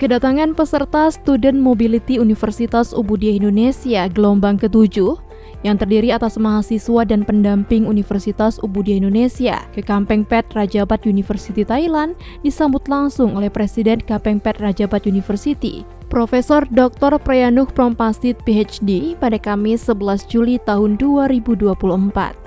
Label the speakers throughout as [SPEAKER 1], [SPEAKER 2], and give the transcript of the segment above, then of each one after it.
[SPEAKER 1] Kedatangan peserta Student Mobility Universitas Ubudiyah Indonesia gelombang ke-7 yang terdiri atas mahasiswa dan pendamping Universitas Ubudiyah Indonesia ke Kampengpet Ratjabat University Thailand disambut langsung oleh Presiden Kampengpet Ratjabat University, Profesor Dr. Prayanuh Prompasit PhD pada Kamis 11 Juli tahun 2024.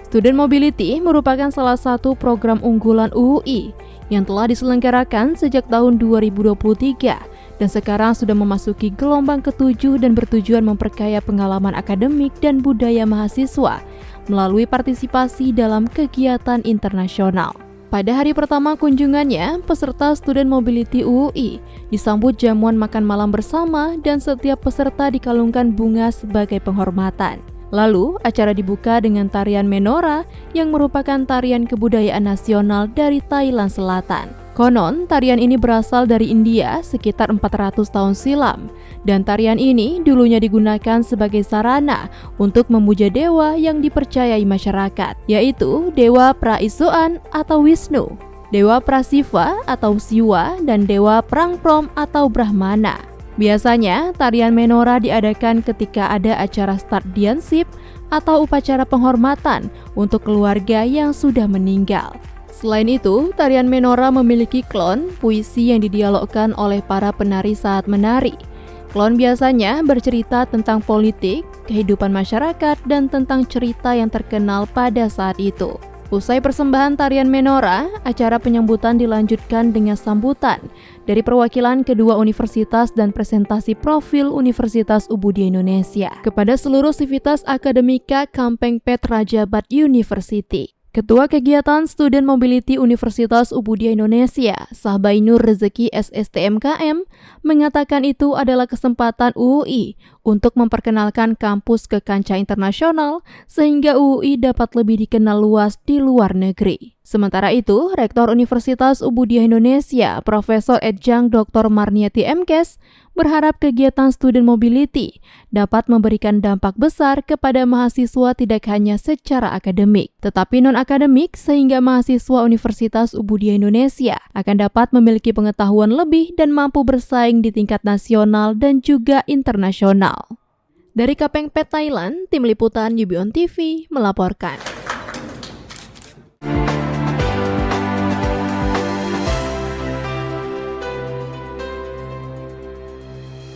[SPEAKER 1] Student Mobility merupakan salah satu program unggulan UUI yang telah diselenggarakan sejak tahun 2023 dan sekarang sudah memasuki gelombang ke-7 dan bertujuan memperkaya pengalaman akademik dan budaya mahasiswa melalui partisipasi dalam kegiatan internasional. Pada hari pertama kunjungannya, peserta Student Mobility UUI disambut jamuan makan malam bersama dan setiap peserta dikalungkan bunga sebagai penghormatan. Lalu, acara dibuka dengan tarian Menora yang merupakan tarian kebudayaan nasional dari Thailand Selatan. Konon, tarian ini berasal dari India sekitar 400 tahun silam, dan tarian ini dulunya digunakan sebagai sarana untuk memuja dewa yang dipercayai masyarakat, yaitu Dewa Praisuan atau Wisnu, Dewa Prasiva atau Siwa, dan Dewa Prangprom atau Brahmana. Biasanya, tarian Menora diadakan ketika ada acara start diansip atau upacara penghormatan untuk keluarga yang sudah meninggal. Selain itu, tarian Menora memiliki klon, puisi yang didialogkan oleh para penari saat menari. Klon biasanya bercerita tentang politik, kehidupan masyarakat, dan tentang cerita yang terkenal pada saat itu. Usai persembahan tarian Menora, acara penyambutan dilanjutkan dengan sambutan dari perwakilan kedua universitas dan presentasi profil Universitas Ubudiyah Indonesia kepada seluruh sivitas akademika Kampengpet Ratjabat University. Ketua Kegiatan Student Mobility Universitas Ubudiyah Indonesia, Sahbainur Rezeki SSTMKM, mengatakan itu adalah kesempatan UUI untuk memperkenalkan kampus ke kancah internasional sehingga UUI dapat lebih dikenal luas di luar negeri. Sementara itu, Rektor Universitas Ubudiyah Indonesia, Profesor Edjang Dr. Marniati Mkes, berharap kegiatan Student Mobility dapat memberikan dampak besar kepada mahasiswa tidak hanya secara akademik, tetapi non-akademik sehingga mahasiswa Universitas Ubudiyah Indonesia akan dapat memiliki pengetahuan lebih dan mampu bersaing di tingkat nasional dan juga internasional. Dari Kampengpet, Thailand, Tim Liputan UBON TV melaporkan.